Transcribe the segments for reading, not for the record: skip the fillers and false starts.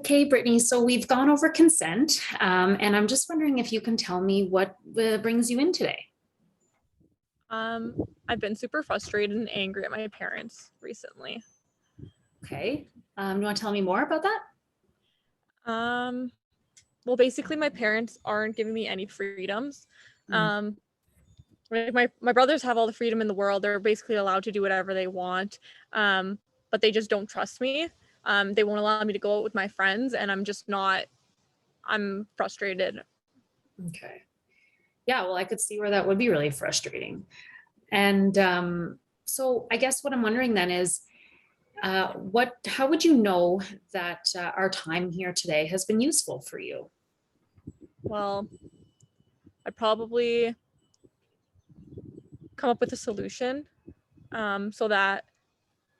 Okay, Brittany, so we've gone over consent, and I'm just wondering if you can tell me what brings you in today. Um, I've been super frustrated and angry at my parents recently. Okay, you want to tell me more about that? Um, well, basically, my parents aren't giving me any freedoms. Mm. Um, my brothers have all the freedom in the world. They're basically allowed to do whatever they want, but they just don't trust me. They won't allow me to go out with my friends, and I'm just not. I'm frustrated. Okay. Yeah, well, I could see where that would be really frustrating. And so I guess what I'm wondering then is, how would you know that our time here today has been useful for you? Well, I'd probably come up with a solution, so that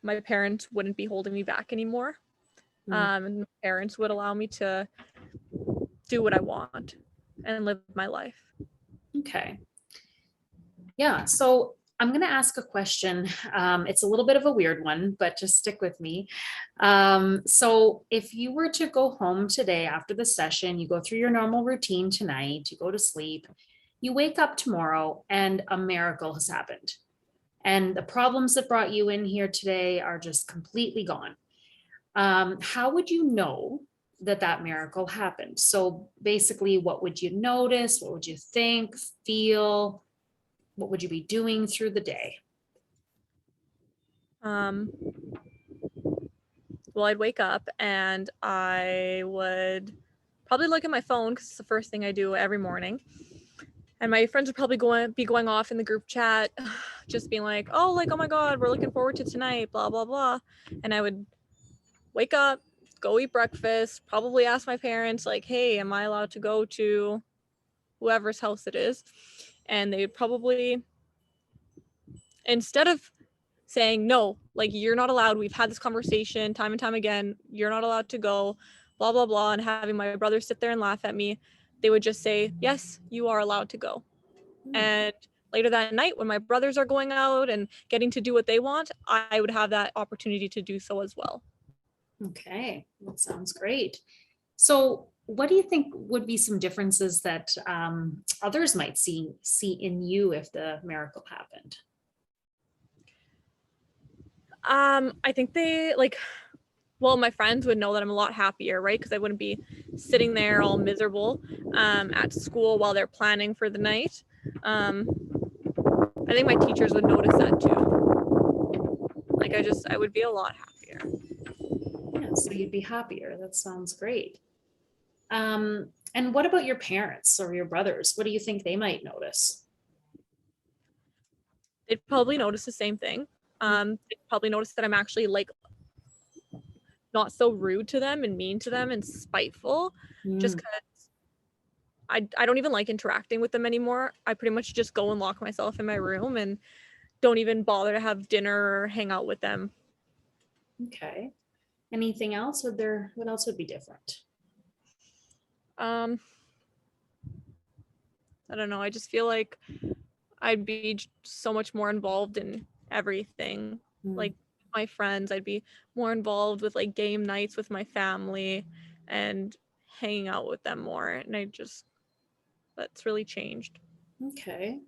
my parents wouldn't be holding me back anymore. Mm. And my parents would allow me to do what I want and live my life. Okay. Yeah, so I'm going to ask a question. It's a little bit of a weird one, but just stick with me. So, if you were to go home today after the session, you go through your normal routine tonight, you go to sleep, you wake up tomorrow, and a miracle has happened. And the problems that brought you in here today are just completely gone. How would you know that that miracle happened? So, basically, what would you notice? What would you think, feel? What would you be doing through the day? Um, well, I'd wake up and I would probably look at my phone because it's the first thing I do every morning. And my friends would probably be going off in the group chat, just being like, "Oh, like, oh my God, we're looking forward to tonight, blah, blah, blah." And I would wake up, go eat breakfast, probably ask my parents, like, "Hey, am I allowed to go to whoever's house it is?" And they would probably, instead of saying, "No, like, you're not allowed, we've had this conversation time and time again, you're not allowed to go, blah, blah, blah," and having my brother sit there and laugh at me, they would just say, "Yes, you are allowed to go." Hmm. And later that night, when my brothers are going out and getting to do what they want, I would have that opportunity to do so as well. Okay, that sounds great. So, what do you think would be some differences that others might see in you if the miracle happened? I think they like, well, my friends would know that I'm a lot happier, right? Because I wouldn't be sitting there all miserable at school while they're planning for the night. Um, I think my teachers would notice that too. Like, I would be a lot happier. Yeah, so you'd be happier. That sounds great. And what about your parents or your brothers? What do you think they might notice? They'd probably notice the same thing. They'd probably notice that I'm actually like not so rude to them and mean to them and spiteful, just Mm. because I don't even like interacting with them anymore. I pretty much just go and lock myself in my room and don't even bother to have dinner or hang out with them. Okay. Anything else? What else would be different? Um, I don't know. I just feel like I'd be so much more involved in everything. Mm. Like my friends, I'd be more involved with like game nights with my family and hanging out with them more. And that's really changed. Okay.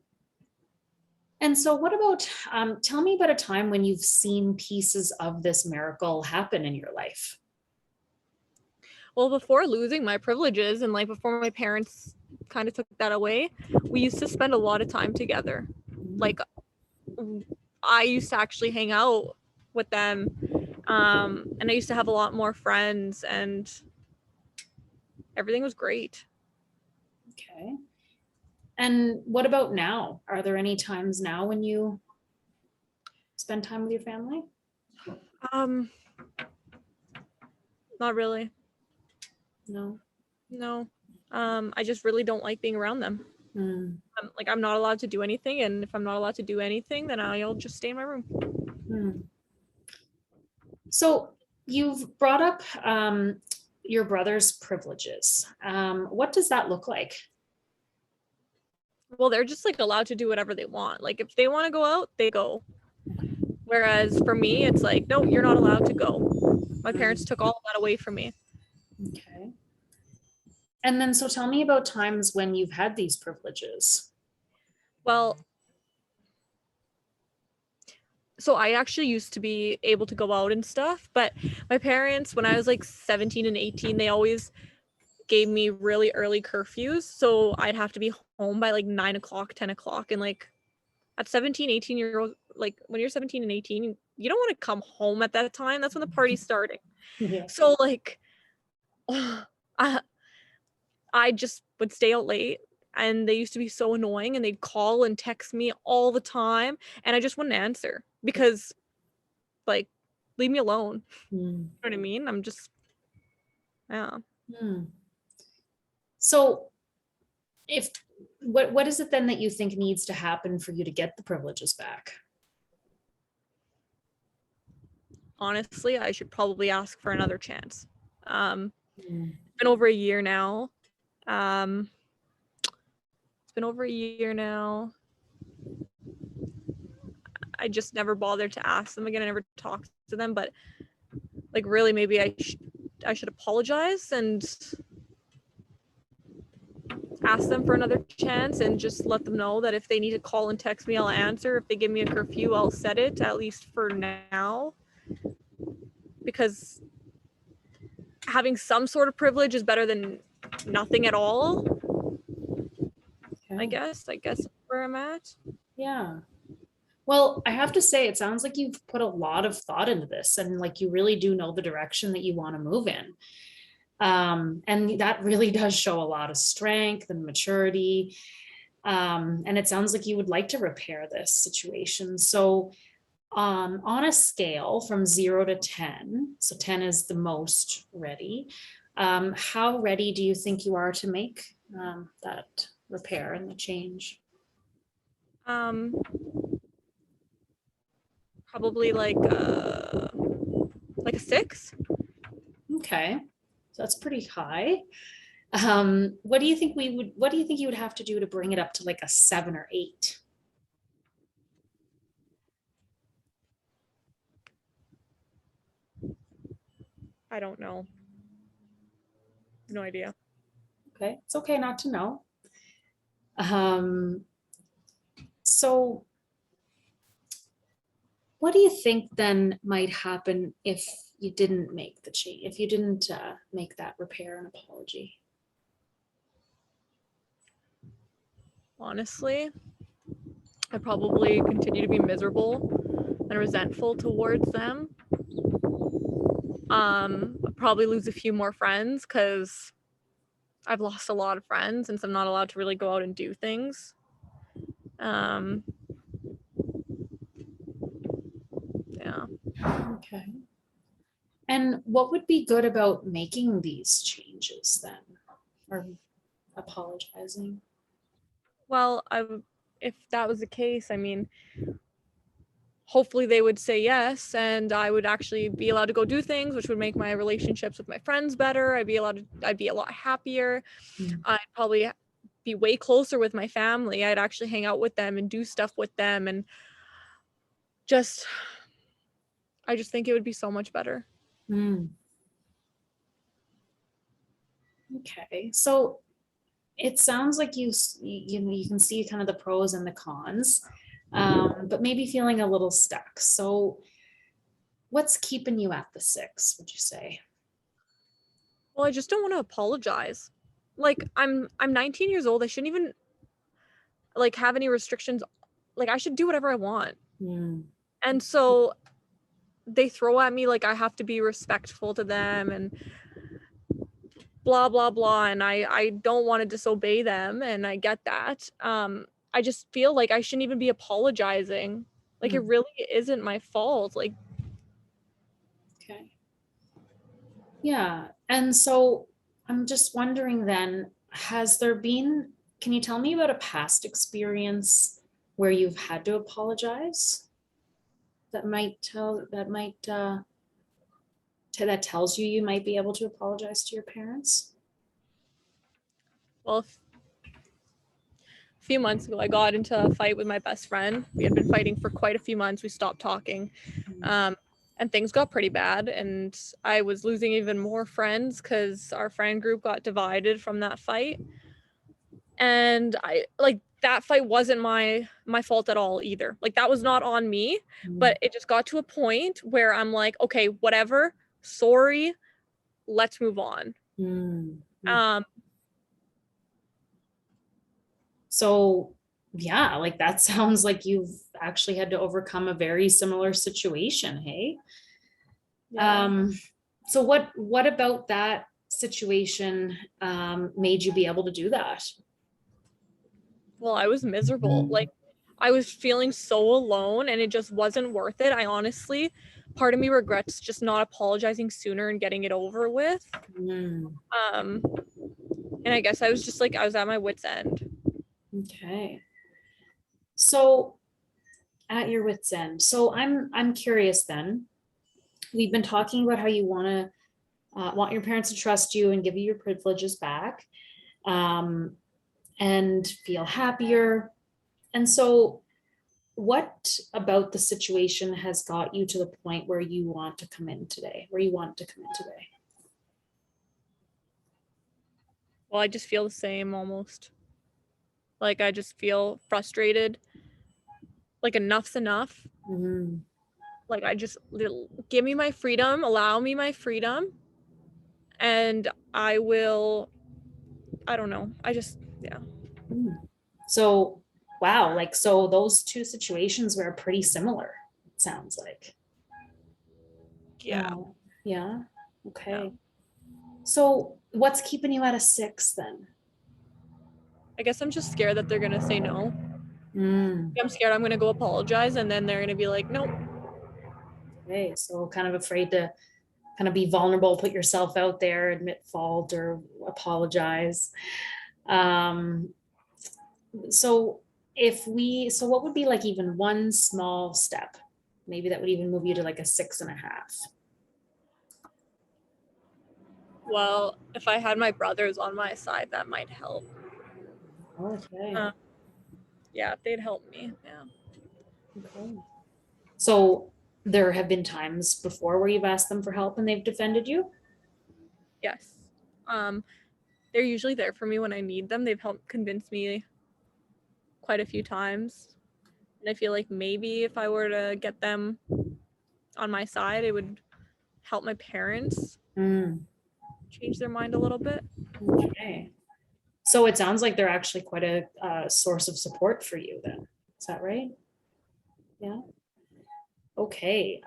And so, what about, tell me about a time when you've seen pieces of this miracle happen in your life? Well, before losing my privileges and like before my parents kind of took that away, we used to spend a lot of time together. Mm. Like I used to actually hang out with them, and I used to have a lot more friends, and everything was great. Okay. And what about now? Are there any times now when you spend time with your family? Um, Not really. No. No. I just really don't like being around them. Mm. Like I'm not allowed to do anything, and if I'm not allowed to do anything, then I'll just stay in my room. Mm. So, you've brought up your brother's privileges. What does that look like? Well, they're just like allowed to do whatever they want. Like if they want to go out, they go. Whereas for me, it's like, no, you're not allowed to go. My parents Mm. took all of that away from me. Okay. And then, so tell me about times when you've had these privileges. Well, so I actually used to be able to go out and stuff, but my parents, when I was like 17 and 18, they always gave me really early curfews. So I'd have to be home by like 9 o'clock, 10 o'clock. And like at 17, 18-year old, like when you're 17 and 18, you don't want to come home at that time. That's when the party's starting. Yeah. So like, I, I just would stay out late, and they used to be so annoying, and they'd call and text me all the time, and I just wouldn't answer because like, leave me alone. Hmm. You know what I mean? I'm just, yeah. Hmm. So if what is it then that you think needs to happen for you to get the privileges back? Honestly, I should probably ask for another chance. Hmm. It's been over a year now. Um, it's been over a year now. I just never bothered to ask them again. I never talked to them, but like really, maybe I should apologize and ask them for another chance and just let them know that if they need to call and text me, I'll answer. If they give me a curfew, I'll set it, at least for now. Because having some sort of privilege is better than nothing at all. I Okay. guess that's where I'm at. Yeah. Well, I have to say, it sounds like you've put a lot of thought into this and like you really do know the direction that you want to move in. And that really does show a lot of strength and maturity. And it sounds like you would like to repair this situation. So, on a scale from 0 to 10, so 10 is the most ready, how ready do you think you are to make that repair and the change? Um, Probably like a 6. Okay, so that's pretty high. What do you think you would have to do to bring it up to like a 7 or 8? I don't know. No idea. Okay, it's okay not to know. Um, so what do you think then might happen if you didn't make the change, if you didn't make that repair and apology? Honestly, I probably continue to be miserable and resentful towards them. Probably lose a few more friends because I've lost a lot of friends since I'm not allowed to really go out and do things. Um, yeah. Okay. And what would be good about making these changes then, or apologizing? Well, if that was the case, I mean, hopefully they would say yes, and I would actually be allowed to go do things, which would make my relationships with my friends better. I'd be a lot happier. Mm. I'd probably be way closer with my family. I'd actually hang out with them and do stuff with them, and just, I just think it would be so much better. Mm. Okay, so it sounds like you can see kind of the pros and the cons, but maybe feeling a little stuck. So what's keeping you at the 6, would you say? Well, I just don't want to apologize. Like I'm 19 years old. I shouldn't even like have any restrictions. Like I should do whatever I want. Mm. And so they throw at me like I have to be respectful to them and blah blah blah, and I don't want to disobey them, and I get that. I just feel like I shouldn't even be apologizing. Like it Mm. really isn't my fault. Like Okay. Yeah, and so I'm just wondering then, can you tell me about a past experience where you've had to apologize? That tells you might be able to apologize to your parents? well, a few months ago I got into a fight with my best friend. We had been fighting for quite a few months. We stopped talking. Mm. Um and things got pretty bad, and I was losing even more friends because our friend group got divided from that fight. And I like that fight wasn't my fault at all either. Like that was not on me, but it just got to a point where I'm like, okay, whatever, sorry, let's move on. Mm. Um So yeah, like that sounds like you've actually had to overcome a very similar situation, hey? yeah. So what about that situation made you be able to do that? Well, I was miserable. Like I was feeling so alone and it just wasn't worth it. I honestly, part of me regrets just not apologizing sooner and getting it over with. Mm, Um and I guess I was just like I was at my wit's end. okay. So at your wit's end. So I'm curious then. We've been talking about how you want your parents to trust you and give you your privileges back, and feel happier. And so what about the situation has got you to the point where you want to come in today, where you want to come in today? Well, I just feel the same almost. Like I just feel frustrated. Like enough's enough. Mhm. Like I just give me my freedom, allow me my freedom, and I will. I don't know. I just yeah. Mm. So, wow, like, so those two situations were pretty similar, it sounds like. Yeah. Yeah, Yeah. okay. So what's keeping you at a 6 then? I guess I'm just scared that they're gonna say no. Mm, I'm scared I'm gonna go apologize and then they're gonna be like, nope. okay, so kind of afraid to kind of be vulnerable, put yourself out there, admit fault or apologize. Um, so so what would be like even one small step? Maybe that would even move you to like a 6.5. Well, if I had my brothers on my side, that might help. Okay, Uh, yeah, they'd help me. Yeah. okay. So there have been times before where you've asked them for help and they've defended you? Yes. Um, they're usually there for me when I need them. They've helped convince me quite a few times. And I feel like maybe if I were to get them on my side, it would help my parents Mm, change their mind a little bit. okay. So it sounds like they're actually quite a source of support for you then. Is that right? Yeah. Okay.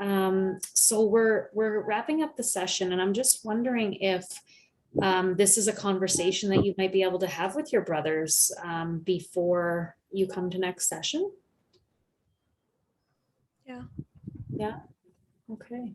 So we're wrapping up the session and I'm just wondering if this is a conversation that you might be able to have with your brothers before you come to next session. Yeah. Yeah. Okay.